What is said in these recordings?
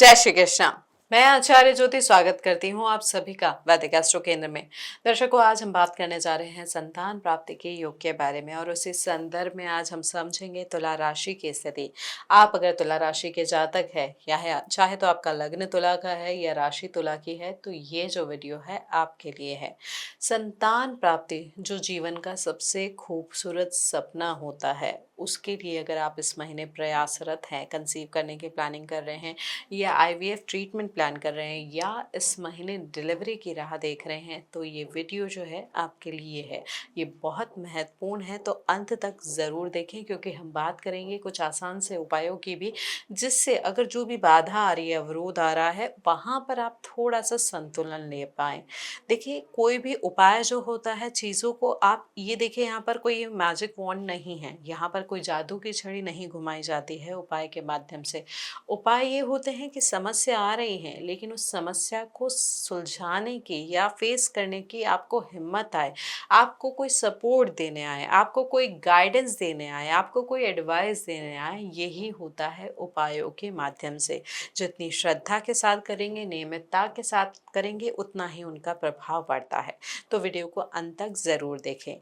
जय श्री कृष्ण। मैं आचार्य ज्योति स्वागत करती हूँ आप सभी का वैदिक एस्ट्रो केंद्र में। दर्शकों, आज हम बात करने जा रहे हैं संतान प्राप्ति के योग के बारे में और उसी संदर्भ में आज हम समझेंगे तुला राशि की स्थिति। आप अगर तुला राशि के जातक है या चाहे तो आपका लग्न तुला का है या राशि तुला की है, तो ये जो वीडियो है आपके लिए है। संतान प्राप्ति जो जीवन का सबसे खूबसूरत सपना होता है, उसके लिए अगर आप इस महीने प्रयासरत हैं, कंसीव करने की प्लानिंग कर रहे हैं या आईवीएफ ट्रीटमेंट प्लान कर रहे हैं या इस महीने डिलीवरी की राह देख रहे हैं, तो ये वीडियो जो है आपके लिए है। ये बहुत महत्वपूर्ण है, तो अंत तक ज़रूर देखें, क्योंकि हम बात करेंगे कुछ आसान से उपायों की भी, जिससे अगर जो भी बाधा आ रही है, अवरोध आ रहा है, वहाँ पर आप थोड़ा सा संतुलन ले पाएँ। देखिए, कोई भी उपाय जो होता है, चीज़ों को आप ये देखिए, यहाँ पर कोई मैजिक वॉन्ड नहीं है, यहाँ पर कोई जादू की छड़ी नहीं घुमाई जाती है उपाय के माध्यम से। उपाय ये होते हैं कि समस्या आ रही है, लेकिन उस समस्या को सुलझाने की या फेस करने की आपको हिम्मत आए, आपको कोई सपोर्ट देने आए, आपको कोई गाइडेंस देने आए, आपको कोई एडवाइस देने आए, यही होता है उपायों के माध्यम से। जितनी श्रद्धा के साथ करेंगे, नियमितता के साथ करेंगे, उतना ही उनका प्रभाव बढ़ता है। तो वीडियो को अंत तक ज़रूर देखें।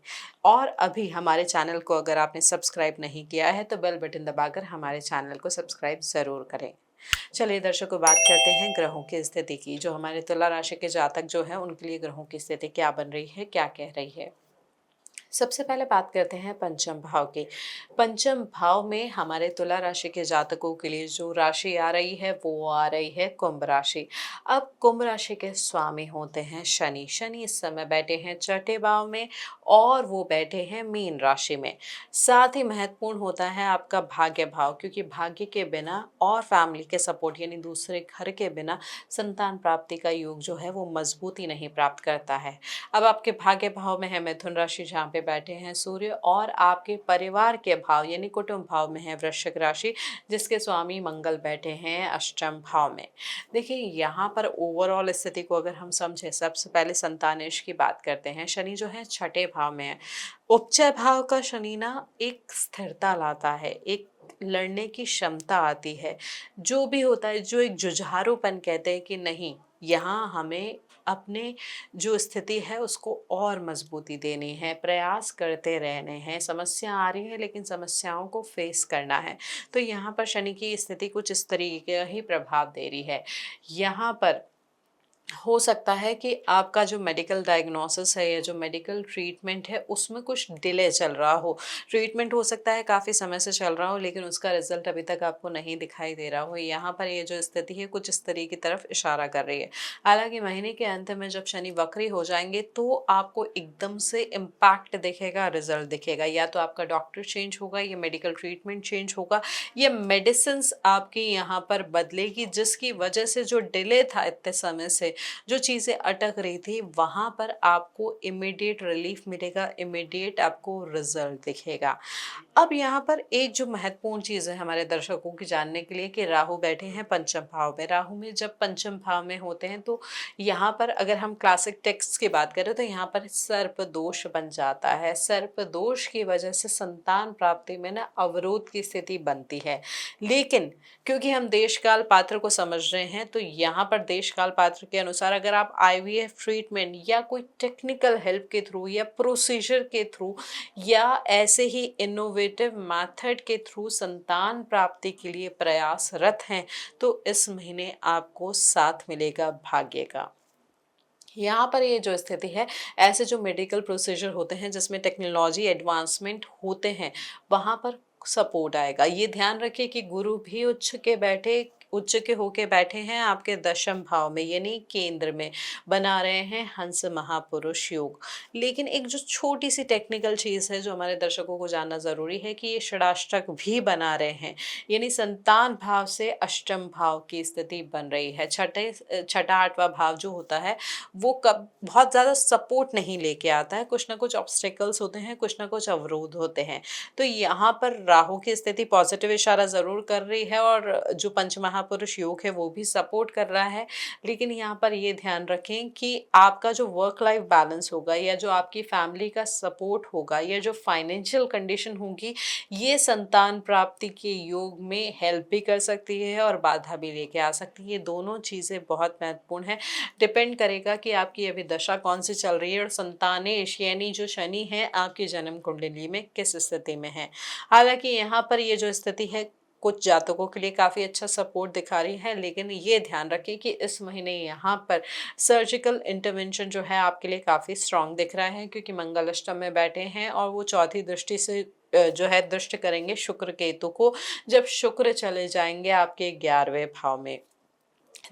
और अभी हमारे चैनल को अगर आपने सब्सक्राइब नहीं किया है, तो बेल बटन दबाकर हमारे चैनल को सब्सक्राइब ज़रूर करें। चलिए दर्शकों, बात करते हैं ग्रहों की स्थिति की। जो हमारे तुला राशि के जातक जो है, उनके लिए ग्रहों की स्थिति क्या बन रही है, क्या कह रही है। सबसे पहले बात करते हैं पंचम भाव की। पंचम भाव में हमारे तुला राशि के जातकों के लिए जो राशि आ रही है, वो आ रही है कुंभ राशि। अब कुंभ राशि के स्वामी होते हैं शनि। शनि इस समय बैठे हैं छठे भाव में और वो बैठे हैं मीन राशि में। साथ ही महत्वपूर्ण होता है आपका भाग्य भाव, क्योंकि भाग्य के बिना और फैमिली के सपोर्ट यानी दूसरे घर के बिना संतान प्राप्ति का योग जो है वो मजबूती नहीं प्राप्त करता है। अब आपके भाग्य भाव में है मिथुन राशि, जहाँ पे बैठे हैं सूर्य, और आपके परिवार के भाव यानी कुटुंब भाव में है वृश्चिक राशि, जिसके स्वामी मंगल बैठे हैं अष्टम भाव में। देखिए, यहाँ पर ओवरऑल स्थिति को अगर हम समझें, सबसे पहले संतानेश की बात करते हैं। शनि जो है छठे भाव में है। उपचय भाव का शनि ना एक स्थिरता लाता है, एक लड़ने की क्षमता आती है। जो भी होता है, जो एक जुझारूपन कहते हैं कि नहीं, यहाँ हमें अपने जो स्थिति है उसको और मजबूती देनी है, प्रयास करते रहने हैं। समस्या आ रही है, लेकिन समस्याओं को फेस करना है। तो यहाँ पर शनि की स्थिति कुछ इस तरीके का ही प्रभाव दे रही है। यहाँ पर हो सकता है कि आपका जो मेडिकल डायग्नोसिस है या जो मेडिकल ट्रीटमेंट है, उसमें कुछ डिले चल रहा हो। ट्रीटमेंट हो सकता है काफ़ी समय से चल रहा हो, लेकिन उसका रिजल्ट अभी तक आपको नहीं दिखाई दे रहा हो। यहाँ पर ये जो स्थिति है कुछ इस तरीके की तरफ इशारा कर रही है। हालांकि महीने के अंत में जब शनि वक्री हो जाएंगे, तो आपको एकदम से इम्पैक्ट दिखेगा, रिजल्ट दिखेगा। या तो आपका डॉक्टर चेंज होगा, या मेडिकल ट्रीटमेंट चेंज होगा, या मेडिसिन आपकी यहाँ पर बदलेगी, जिसकी वजह से जो डिले था इतने समय से, जो चीज़ें अटक रही थी, वहाँ पर आपको इमीडिएट रिलीफ मिलेगा, इमीडिएट आपको रिजल्ट दिखेगा। अब यहाँ पर एक जो महत्वपूर्ण चीज़ है हमारे दर्शकों की जानने के लिए, कि राहु बैठे हैं पंचम भाव में। राहु में जब पंचम भाव में होते हैं, तो यहाँ पर अगर हम क्लासिक टेक्स्ट की बात करें, तो यहाँ पर सर्प दोष बन जाता है। सर्प दोष की वजह से संतान प्राप्ति में ना अवरोध की स्थिति बनती है। लेकिन क्योंकि हम देश काल पात्र को समझ रहे हैं, तो यहाँ पर देश काल पात्र के अनुसार अगर आप आईवीएफ ट्रीटमेंट या कोई टेक्निकल हेल्प के थ्रू या प्रोसीजर के थ्रू या ऐसे ही इनोवेटिव मेथड के थ्रू संतान प्राप्ति के लिए प्रयासरत हैं, तो इस महीने आपको साथ मिलेगा भाग्य का। यहाँ पर ये जो स्थिति है, ऐसे जो मेडिकल प्रोसीजर होते हैं जिसमें टेक्नोलॉजी एडवांसमेंट होते हैं, वहाँ पर सपोर्ट आएगा। ये ध्यान रखिए कि गुरु भी उच्च के होके बैठे हैं आपके दशम भाव में, यानी केंद्र में बना रहे हैं हंस महापुरुष योग। लेकिन एक जो छोटी सी टेक्निकल चीज़ है जो हमारे दर्शकों को जानना ज़रूरी है, कि ये षडाष्टक भी बना रहे हैं, यानी संतान भाव से अष्टम भाव की स्थिति बन रही है। छठा आठवां भाव जो होता है, वो कब बहुत ज़्यादा सपोर्ट नहीं लेके आता है। कुछ ना कुछ ऑब्स्टेकल्स होते हैं, कुछ ना कुछ अवरोध होते हैं। तो यहाँ पर राहु की स्थिति पॉजिटिव इशारा ज़रूर कर रही है, और जो पंचमहाभूत महापुरुष योग है वो भी सपोर्ट कर रहा है। लेकिन यहाँ पर ये ध्यान रखें कि आपका जो वर्क लाइफ बैलेंस होगा या जो आपकी फैमिली का सपोर्ट होगा या जो फाइनेंशियल कंडीशन होगी, ये संतान प्राप्ति के योग में हेल्प भी कर सकती है और बाधा भी लेके आ सकती है। ये दोनों चीज़ें बहुत महत्वपूर्ण हैं। डिपेंड करेगा कि आपकी अभी दशा कौन सी चल रही है और संतानेश यानी जो शनि है आपकी जन्म कुंडली में किस स्थिति में है। हालांकि यहाँ पर ये जो स्थिति है कुछ जातकों के लिए काफ़ी अच्छा सपोर्ट दिखा रही है, लेकिन ये ध्यान रखें कि इस महीने यहाँ पर सर्जिकल इंटरवेंशन जो है आपके लिए काफ़ी स्ट्रांग दिख रहा है, क्योंकि मंगल अष्टम में बैठे हैं और वो चौथी दृष्टि से जो है दृष्ट करेंगे शुक्र केतु को, जब शुक्र चले जाएंगे आपके 11वें भाव में।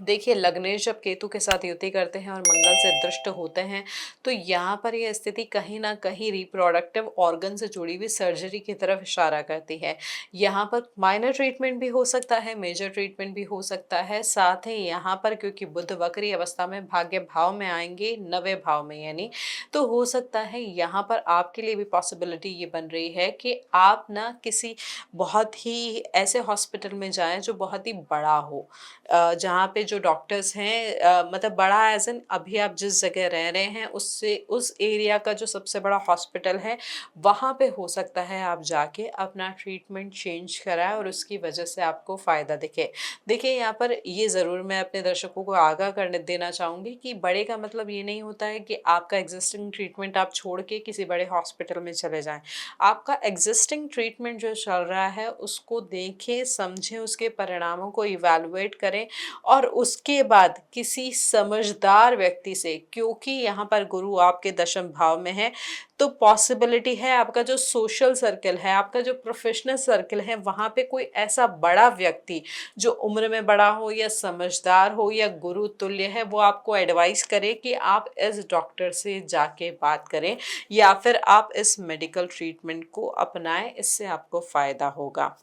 देखिए, लग्नेश जब केतु के साथ युति करते हैं और मंगल से दृष्ट होते हैं, तो यहाँ पर यह स्थिति कहीं ना कहीं रिप्रोडक्टिव ऑर्गन से जुड़ी हुई सर्जरी की तरफ इशारा करती है। यहाँ पर माइनर ट्रीटमेंट भी हो सकता है, मेजर ट्रीटमेंट भी हो सकता है। साथ ही यहाँ पर क्योंकि बुध वक्री अवस्था में भाग्य भाव में आएंगे, 9वें भाव में यानी, तो हो सकता है यहाँ पर आपके लिए भी पॉसिबिलिटी ये बन रही है कि आप ना किसी बहुत ही ऐसे हॉस्पिटल में जाएं जो बहुत ही बड़ा हो, जहाँ पे जो डॉक्टर्स हैं, मतलब बड़ा एज एन अभी आप जिस जगह रह रहे हैं उससे उस एरिया का जो सबसे बड़ा हॉस्पिटल है, वहाँ पे हो सकता है आप जाके अपना ट्रीटमेंट चेंज कराएं और उसकी वजह से आपको फ़ायदा दिखे। देखिए, यहाँ पर ये ज़रूर मैं अपने दर्शकों को आगाह करने देना चाहूँगी कि बड़े का मतलब ये नहीं होता है कि आपका एग्जिस्टिंग ट्रीटमेंट आप छोड़ के किसी बड़े हॉस्पिटल में चले जाएं। आपका एग्जिस्टिंग ट्रीटमेंट जो चल रहा है उसको देखें, समझें, उसके परिणामों को इवैल्यूएट करें और उसके बाद किसी समझदार व्यक्ति से, क्योंकि यहाँ पर गुरु आपके दशम भाव में है, तो पॉसिबिलिटी है आपका जो सोशल सर्कल है, आपका जो प्रोफेशनल सर्कल है, वहाँ पे कोई ऐसा बड़ा व्यक्ति जो उम्र में बड़ा हो या समझदार हो या गुरु तुल्य है, वो आपको एडवाइस करे कि आप इस डॉक्टर से जाके बात करें या फिर आप इस मेडिकल ट्रीटमेंट को अपनाएं, इससे आपको फ़ायदा होगा।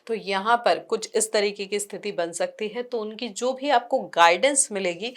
तो यहाँ पर कुछ इस तरीके की स्थिति बन सकती है, तो उनकी जो भी आपको गाइडेंस मिलेगी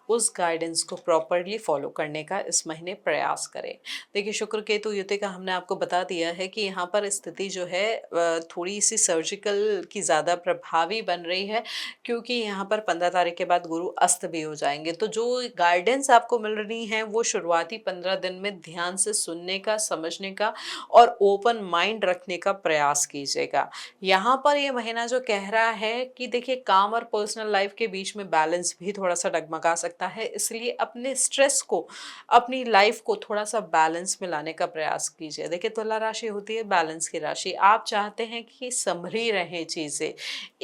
उस गाइडेंस को प्रॉपरली फॉलो करने का इस महीने प्रयास करें। देखिए, शुक्र केतु युति का हमने आपको बता दिया है कि यहाँ पर स्थिति जो है थोड़ी सी सर्जिकल की ज़्यादा प्रभावी बन रही है, क्योंकि यहाँ पर 15 तारीख के बाद गुरु अस्त भी हो जाएंगे। तो जो गाइडेंस आपको मिल रही है वो शुरुआती 15 दिन में ध्यान से सुनने का, समझने का और ओपन माइंड रखने का प्रयास कीजिएगा। यहाँ पर ये महीना जो कह रहा है कि देखिए, काम और पर्सनल लाइफ के बीच में बैलेंस भी थोड़ा सा डगमगा सकता है, इसलिए अपने स्ट्रेस को, अपनी लाइफ को थोड़ा सा बैलेंस में लाने का प्रयास कीजिए। देखिए, तुला राशि होती है बैलेंस की राशि। आप चाहते हैं कि संभरी रहे चीज़ें,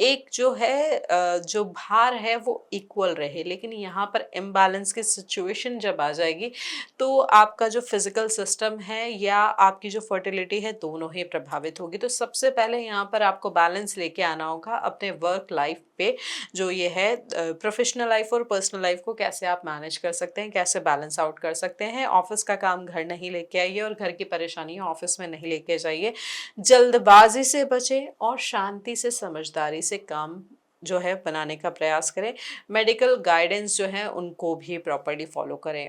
एक जो है जो भार है वो इक्वल रहे, लेकिन यहाँ पर इम्बैलेंस की सिचुएशन जब आ जाएगी तो आपका जो फिजिकल सिस्टम है या आपकी जो फर्टिलिटी है, दोनों ही प्रभावित होगी। तो सबसे पहले यहाँ पर आपको बैलेंस लेके आना होगा अपने वर्क लाइफ पे, जो ये है प्रोफेशनल लाइफ और पर्सनल लाइफ को कैसे आप मैनेज कर सकते हैं, कैसे बैलेंस आउट कर सकते हैं। ऑफिस का काम घर नहीं लेके आइए और घर की परेशानियां ऑफिस में नहीं लेके जाइए। जल्दबाजी से बचें और शांति से, समझदारी से काम जो है बनाने का प्रयास करें। मेडिकल गाइडेंस जो है उनको भी प्रॉपर्ली फॉलो करें।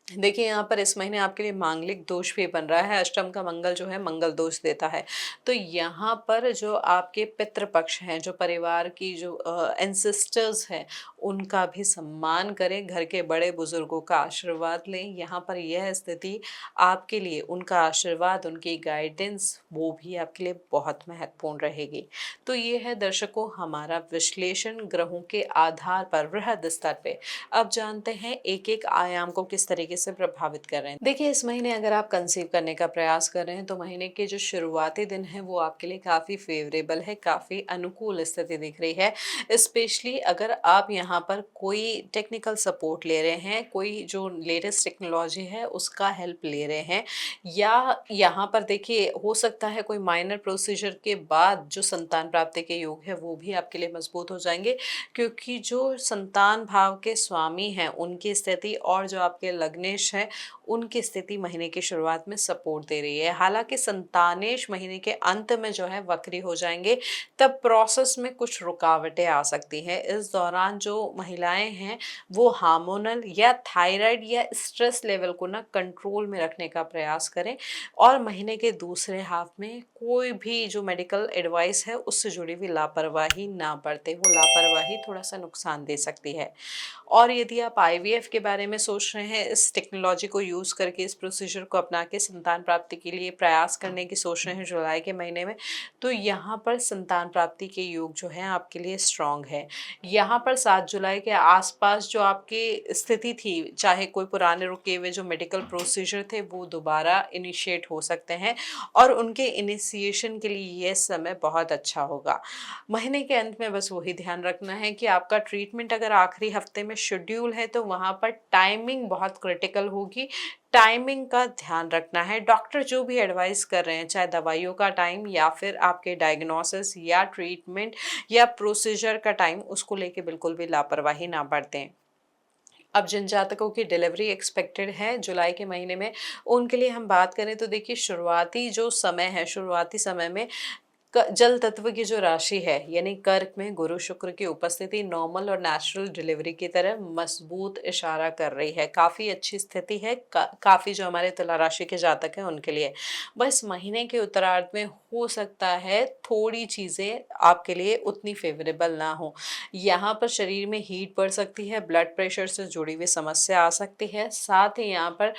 देखिए, यहाँ पर इस महीने आपके लिए मांगलिक दोष भी बन रहा है। अष्टम का मंगल जो है मंगल दोष देता है। तो यहाँ पर जो आपके पितृपक्ष हैं, जो परिवार की जो एंसेस्टर्स हैं, उनका भी सम्मान करें, घर के बड़े बुजुर्गों का आशीर्वाद लें। यहाँ पर यह स्थिति आपके लिए उनका आशीर्वाद, उनकी गाइडेंस, वो भी आपके लिए बहुत महत्वपूर्ण रहेगी। तो ये है दर्शकों हमारा विश्लेषण ग्रहों के आधार पर वृहद स्तर पे। अब जानते हैं एक एक आयाम को किस तरीके से प्रभावित कर रहे हैं। देखिए, इस महीने अगर आप कंसीव करने का प्रयास कर रहे हैं तो महीने के जो शुरुआती दिन है वो आपके लिए काफ़ी फेवरेबल है, काफ़ी अनुकूल स्थिति दिख रही है। स्पेशली अगर आप यहाँ पर कोई टेक्निकल सपोर्ट ले रहे हैं, कोई जो लेटेस्ट टेक्नोलॉजी है उसका हेल्प ले रहे हैं, या यहाँ पर देखिए हो सकता है कोई माइनर प्रोसीजर के बाद जो संतान प्राप्ति के योग है वो भी आपके लिए मजबूत हो जाएंगे, क्योंकि जो संतान भाव के स्वामी हैं उनकी स्थिति और जो आपके लग्न संतानेश है उनकी स्थिति महीने की शुरुआत में सपोर्ट दे रही है। हालांकि संतानेश महीने के अंत में जो है वक्री हो जाएंगे, तब प्रोसेस में कुछ रुकावटें आ सकती हैं। इस दौरान जो महिलाएं हैं वो हार्मोनल या थायराइड या स्ट्रेस लेवल को ना कंट्रोल में रखने का प्रयास करें, और महीने के दूसरे हाफ में कोई भी जो मेडिकल एडवाइस है उससे जुड़ी हुई लापरवाही ना बरते। वो लापरवाही थोड़ा सा नुकसान दे सकती है। और यदि आप आईवीएफ के बारे में सोच रहे हैं, इस टेक्नोलॉजी को यूज़ करके, इस प्रोसीजर को अपना के संतान प्राप्ति के लिए प्रयास करने की सोच रहे हैं जुलाई के महीने में, तो यहाँ पर संतान प्राप्ति के योग जो है आपके लिए स्ट्रांग है। यहाँ पर 7 जुलाई के आसपास जो आपकी स्थिति थी, चाहे कोई पुराने रुके हुए जो मेडिकल प्रोसीजर थे वो दोबारा इनिशिएट हो सकते हैं, और उनके इनिशिएशन के लिए ये समय बहुत अच्छा होगा। महीने के अंत में बस वही ध्यान रखना है कि आपका ट्रीटमेंट अगर आखिरी हफ्ते में शेड्यूल है तो वहाँ पर टाइमिंग बहुत क्रिटिकल होगी। टाइमिंग का ध्यान रखना है। डॉक्टर जो भी एडवाइस कर रहे हैं, चाहे दवाइयों का टाइम या फिर आपके डायग्नोसिस या ट्रीटमेंट या प्रोसीजर का टाइम, उसको लेके बिल्कुल भी लापरवाही ना बरतें। अब जिन जातकों की डिलीवरी एक्सपेक्टेड है जुलाई के महीने में, उनके लिए हम बात करें तो देखिए, शुरुआती जो समय है, शुरुआती समय में जल तत्व की जो राशि है यानी कर्क में गुरु शुक्र की उपस्थिति नॉर्मल और नेचुरल डिलीवरी की तरह मजबूत इशारा कर रही है। काफ़ी अच्छी स्थिति है, काफ़ी जो हमारे तुला राशि के जातक हैं उनके लिए। बस महीने के उत्तरार्ध में हो सकता है थोड़ी चीज़ें आपके लिए उतनी फेवरेबल ना हो। यहाँ पर शरीर में हीट बढ़ सकती है, ब्लड प्रेशर से जुड़ी हुई समस्या आ सकती है। साथ ही यहाँ पर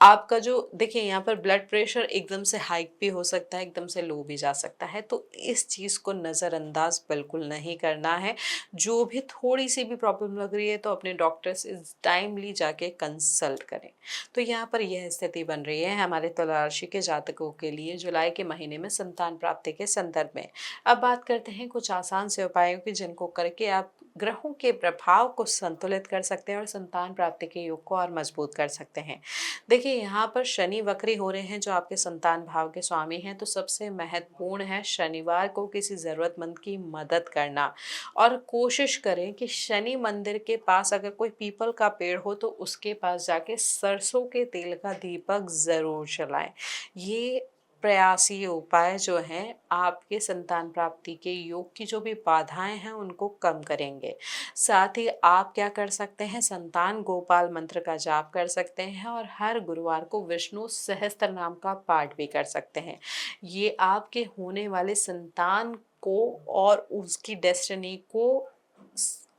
आपका जो देखिए, यहाँ पर ब्लड प्रेशर एकदम से हाइक भी हो सकता है, एकदम से लो भी जा सकता है, तो इस चीज़ को नज़रअंदाज बिल्कुल नहीं करना है। जो भी थोड़ी सी भी प्रॉब्लम लग रही है तो अपने डॉक्टर से टाइमली जाके कंसल्ट करें। तो यहाँ पर यह स्थिति बन रही है हमारे तुला राशि के जातकों के लिए जुलाई के महीने में संतान प्राप्ति के संदर्भ में। अब बात करते हैं कुछ आसान से उपायों की, जिनको करके आप ग्रहों के प्रभाव को संतुलित कर सकते हैं और संतान प्राप्ति के योग को और मजबूत कर सकते हैं। देखिए, यहाँ पर शनि वक्री हो रहे हैं जो आपके संतान भाव के स्वामी हैं, तो सबसे महत्वपूर्ण है शनिवार को किसी ज़रूरतमंद की मदद करना, और कोशिश करें कि शनि मंदिर के पास अगर कोई पीपल का पेड़ हो तो उसके पास जाके सरसों के तेल का दीपक ज़रूर जलाएं। ये प्रयास, ये उपाय जो हैं आपके संतान प्राप्ति के योग की जो भी बाधाएं हैं उनको कम करेंगे। साथ ही आप क्या कर सकते हैं, संतान गोपाल मंत्र का जाप कर सकते हैं, और हर गुरुवार को विष्णु सहस्त्र नाम का पाठ भी कर सकते हैं। ये आपके होने वाले संतान को और उसकी डेस्टिनी को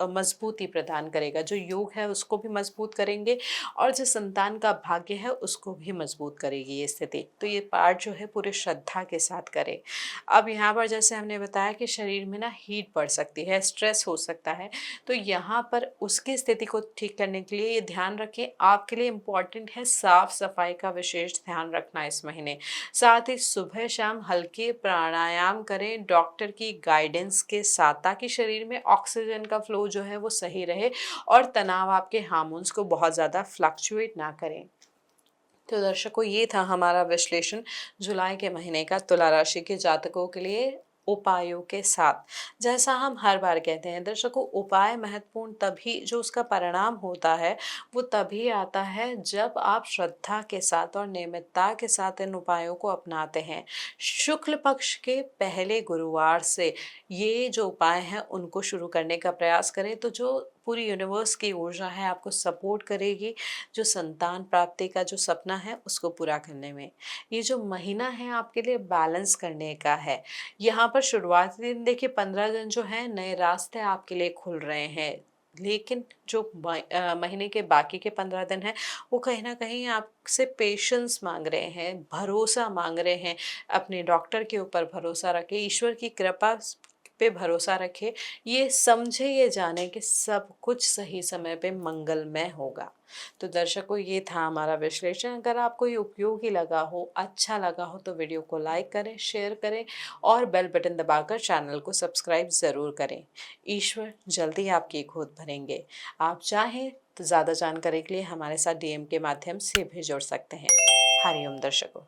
मजबूती प्रदान करेगा। जो योग है उसको भी मजबूत करेंगे, और जो संतान का भाग्य है उसको भी मजबूत करेगी ये स्थिति। तो ये पाठ जो है पूरे श्रद्धा के साथ करें। अब यहाँ पर जैसे हमने बताया कि शरीर में ना हीट बढ़ सकती है, स्ट्रेस हो सकता है, तो यहाँ पर उसकी स्थिति को ठीक करने के लिए ये ध्यान रखें, आपके लिए इम्पॉर्टेंट है साफ सफाई का विशेष ध्यान रखना इस महीने। साथ ही सुबह शाम हल्के प्राणायाम करें डॉक्टर की गाइडेंस के साथ, ताकि शरीर में ऑक्सीजन का फ्लो जो है वो सही रहे और तनाव आपके हार्मोन्स को बहुत ज़्यादा फ्लक्चुएट ना करें। तो दर्शकों, ये था हमारा विश्लेषण जुलाई के महीने का तुला राशि के जातकों के लिए उपायों के साथ। जैसा हम हर बार कहते हैं दर्शकों, उपाय महत्वपूर्ण तभी, जो उसका परिणाम होता है वो तभी आता है जब आप श्रद्धा के साथ और नियमितता के साथ इन उपायों को अपनाते हैं। शुक्ल पक्ष के पहले गुरुवार से ये जो उपाय हैं उनको शुरू करने का प्रयास करें, तो जो पूरी यूनिवर्स की ऊर्जा है आपको सपोर्ट करेगी, जो संतान प्राप्ति का जो सपना है उसको पूरा करने में। ये जो महीना है आपके लिए बैलेंस करने का है। यहाँ पर शुरुआती दिन देखिए, 15 दिन जो है नए रास्ते आपके लिए खुल रहे हैं, लेकिन जो महीने के बाकी के 15 दिन हैं वो कहीं ना कहीं आपसे पेशेंस मांग रहे हैं, भरोसा मांग रहे हैं। अपने डॉक्टर के ऊपर भरोसा रखें, ईश्वर की कृपा पे भरोसा रखें, ये समझे, ये जाने कि सब कुछ सही समय पे मंगलमय होगा। तो दर्शकों, ये था हमारा विश्लेषण। अगर आपको ये उपयोगी लगा हो, अच्छा लगा हो, तो वीडियो को लाइक करें, शेयर करें और बेल बटन दबाकर चैनल को सब्सक्राइब ज़रूर करें। ईश्वर जल्दी आपकी गोद भरेंगे। आप चाहें तो ज़्यादा जानकारी के लिए हमारे साथ डीएम के माध्यम से भी जुड़ सकते हैं। हरिओम दर्शकों।